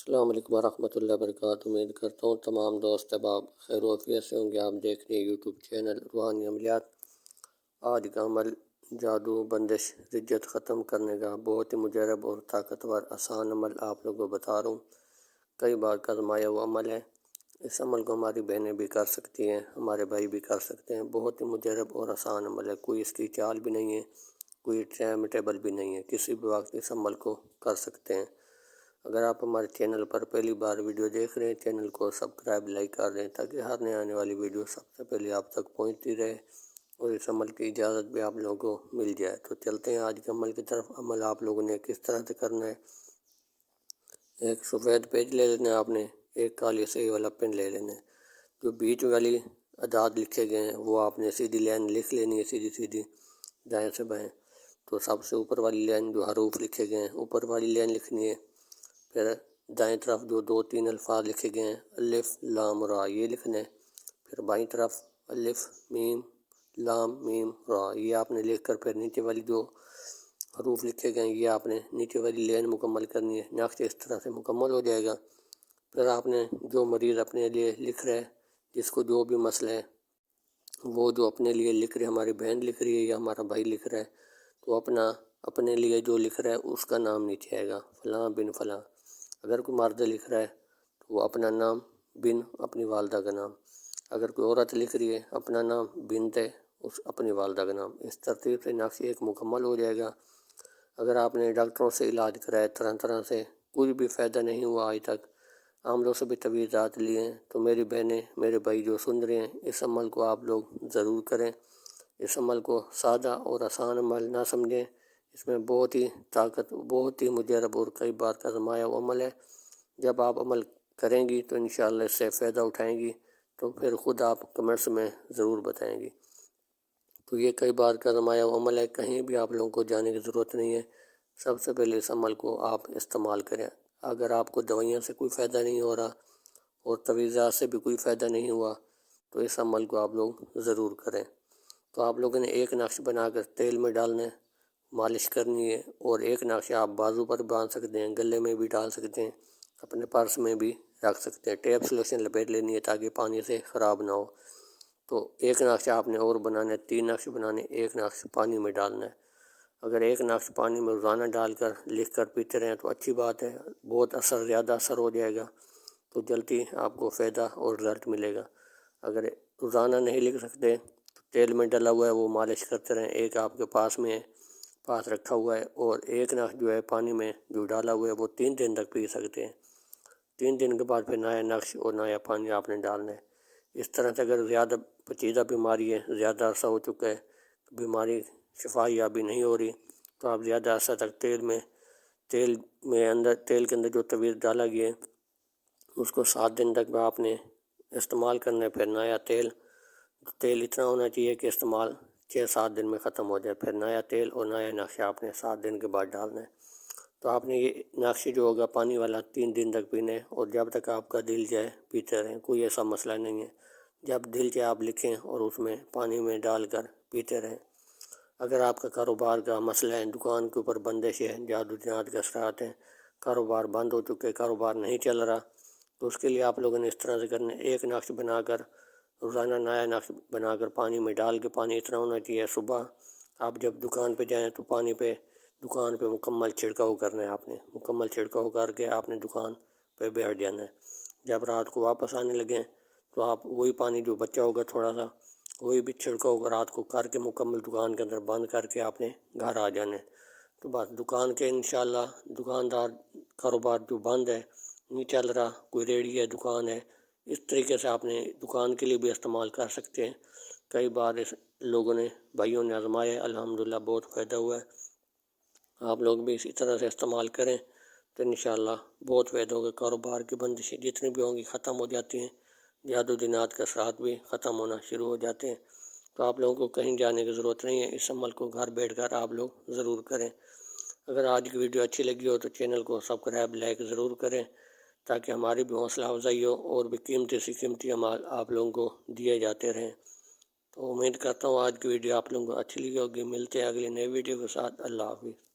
السلام علیکم ورحمۃ اللہ وبرکاتہ۔ امید کرتا ہوں تمام دوست احباب خیر و عافیت سے ہوں گے۔ آپ دیکھ رہے ہیں یوٹیوب چینل روحانی عملیات۔ آج کا عمل جادو بندش رجت ختم کرنے کا بہت ہی مجرب اور طاقتور آسان عمل آپ لوگوں کو بتا رہا ہوں۔ کئی بار کا آزمایا ہوا عمل ہے۔ اس عمل کو ہماری بہنیں بھی کر سکتی ہیں، ہمارے بھائی بھی کر سکتے ہیں۔ بہت ہی مجرب اور آسان عمل ہے، کوئی اس کی چال بھی نہیں ہے، کوئی ٹائم ٹیبل بھی نہیں ہے، کسی بھی وقت اس عمل کو کر سکتے ہیں۔ اگر آپ ہمارے چینل پر پہلی بار ویڈیو دیکھ رہے ہیں، چینل کو سبسکرائب لائک کر دیں تاکہ ہر نئے آنے والی ویڈیو سب سے پہلے آپ تک پہنچتی رہے اور اس عمل کی اجازت بھی آپ لوگوں کو مل جائے۔ تو چلتے ہیں آج کے عمل کی طرف۔ عمل آپ لوگوں نے کس طرح سے کرنا ہے، ایک سفید پیج لے لینا ہے آپ نے، ایک کالی سیاہی والا پین لے لینا ہے۔ جو بیچ والی اعداد لکھے گئے ہیں وہ آپ نے سیدھی لائن لکھ لینی ہے، سیدھی دائیں سے بائیں۔ تو سب سے اوپر والی لائن جو حروف لکھے گئے ہیں اوپر والی لائن لکھنی ہے۔ پھر دائیں طرف جو 2-3 الفاظ لکھے گئے ہیں الف لام را، یہ لکھنا ہے۔ پھر بائیں طرف الف میم لام میم را، یہ آپ نے لکھ کر پھر نیچے والی جو حروف لکھے گئے ہیں یہ آپ نے نیچے والی لائن مکمل کرنی ہے۔ نقش اس طرح سے مکمل ہو جائے گا۔ پھر آپ نے جو مریض اپنے لیے لکھ رہا ہے، جس کو جو بھی مسئلہ ہے، وہ جو اپنے لیے لکھ رہے ہیں، ہماری بہن لکھ رہی ہے یا ہمارا بھائی لکھ رہا ہے، تو اپنے لیے جو لکھ رہا ہے اس کا نام نیچے آئے گا، فلاں بن فلاں۔ اگر کوئی مرد لکھ رہا ہے تو وہ اپنا نام بن اپنی والدہ کا نام، اگر کوئی عورت لکھ رہی ہے اپنا نام بنت ہے اپنی والدہ کا نام۔ اس ترتیب سے نقش ایک مکمل ہو جائے گا۔ اگر آپ نے ڈاکٹروں سے علاج کرایا طرح سے، کوئی بھی فائدہ نہیں ہوا آج تک، عاملوں سے بھی طبیعات لیے ہیں، تو میری بہنیں میرے بھائی جو سن رہے ہیں، اس عمل کو آپ لوگ ضرور کریں۔ اس عمل کو سادہ اور آسان عمل نہ سمجھیں، اس میں بہت ہی مجرب اور کئی بار کا آزمایا ہوا عمل ہے۔ جب آپ عمل کریں گی تو انشاءاللہ اس سے فائدہ اٹھائیں گی، تو پھر خود آپ کمنٹس میں ضرور بتائیں گی۔ تو یہ کئی بار کا آزمایا ہوا عمل ہے، کہیں بھی آپ لوگوں کو جانے کی ضرورت نہیں ہے۔ سب سے پہلے اس عمل کو آپ استعمال کریں۔ اگر آپ کو دوائیوں سے کوئی فائدہ نہیں ہو رہا اور تویزات سے بھی کوئی فائدہ نہیں ہوا تو اس عمل کو آپ لوگ ضرور کریں۔ تو آپ لوگوں نے ایک نقش بنا کر تیل میں ڈالنا ہے، مالش کرنی ہے، اور ایک نقش آپ بازو پر باندھ سکتے ہیں، گلے میں بھی ڈال سکتے ہیں، اپنے پرس میں بھی رکھ سکتے ہیں۔ ٹیپ سلوشن لپیٹ لینی ہے تاکہ پانی سے خراب نہ ہو۔ تو ایک نقش آپ نے اور بنانا ہے، 3 نقش بنانے، ایک نقش پانی میں ڈالنا ہے۔ اگر ایک نقش پانی میں روزانہ ڈال کر لکھ کر پیتے رہیں تو اچھی بات ہے، بہت زیادہ اثر ہو جائے گا، تو جلدی آپ کو فائدہ اور رزلٹ ملے گا۔ اگر روزانہ نہیں لکھ سکتے تو تیل میں ڈلا ہوا ہے وہ مالش کرتے رہیں، ایک آپ کے پاس رکھا ہوا ہے، اور ایک نقش جو ہے پانی میں جو ڈالا ہوا ہے وہ 3 دن تک پی سکتے ہیں۔ 3 دن کے بعد پھر نیا نقش اور نیا پانی آپ نے ڈالنا ہے۔ اس طرح سے اگر زیادہ پیچیدہ بیماری ہے، زیادہ عرصہ ہو چکا ہے، بیماری شفا یابی نہیں ہو رہی، تو آپ زیادہ عرصہ تک تیل کے اندر جو تویز ڈالا گیا ہے اس کو 7 دن تک آپ نے استعمال کرنا ہے۔ پھر نیا تیل اتنا ہونا چاہیے کہ استعمال 6-7 دن میں ختم ہو جائے۔ پھر نیا تیل اور نیا نقش آپ نے 7 دن کے بعد ڈالنا ہے۔ تو آپ نے یہ نقش جو ہوگا پانی والا 3 دن تک پینا ہے، اور جب تک آپ کا دل جائے پیتے رہیں، کوئی ایسا مسئلہ نہیں ہے۔ جب دل جائے آپ لکھیں اور اس میں پانی میں ڈال کر پیتے رہیں۔ اگر آپ کا کاروبار کا مسئلہ ہے، دکان کے اوپر بندش ہے، جادو جنات کے اثرات ہیں، کاروبار بند ہو چکے، کاروبار نہیں چل رہا، تو اس کے لیے آپ لوگوں نے اس طرح سے کرنا ہے، ایک نقش بنا کر روزانہ نیا نقش بنا کر پانی میں ڈال کے، پانی اتنا ہونا چاہیے صبح آپ جب دکان پہ جائیں تو دکان پہ مکمل چھڑکاؤ کرنا ہے۔ آپ نے مکمل چھڑکاؤ کر کے آپ نے دکان پہ بیٹھ جانا ہے۔ جب رات کو واپس آنے لگیں تو آپ وہی پانی جو بچا ہوگا تھوڑا سا، وہی بھی چھڑکاؤ رات کو کر کے مکمل دکان کے اندر بند کر کے آپ نے گھر آ جانا ہے۔ تو بس دکان کے انشاءاللہ دکاندار کاروبار جو بند ہے، نہیں چل رہا، کوئی ریڑھی ہے، دکان ہے، اس طریقے سے آپ نے دکان کے لیے بھی استعمال کر سکتے ہیں۔ کئی بار بھائیوں نے آزمایا ہے، الحمدللہ بہت فائدہ ہوا ہے۔ آپ لوگ بھی اسی طرح سے استعمال کریں تو انشاءاللہ بہت فائدہ ہوگا۔ کاروبار کی بندشیں جتنی بھی ہوں گی ختم ہو جاتی ہیں، جادو جنات کے اثرات بھی ختم ہونا شروع ہو جاتے ہیں۔ تو آپ لوگوں کو کہیں جانے کی ضرورت نہیں ہے، اس عمل کو گھر بیٹھ کر آپ لوگ ضرور کریں۔ اگر آج کی ویڈیو اچھی لگی ہو تو چینل کو سبسکرائب لائک ضرور کریں تاکہ ہماری بھی حوصلہ افزائی ہو اور بھی قیمتی عمل آپ لوگوں کو دیے جاتے رہیں۔ تو امید کرتا ہوں آج کی ویڈیو آپ لوگوں کو اچھی لگی ہوگی۔ ملتے ہیں اگلی نئی ویڈیو کے ساتھ۔ اللہ حافظ۔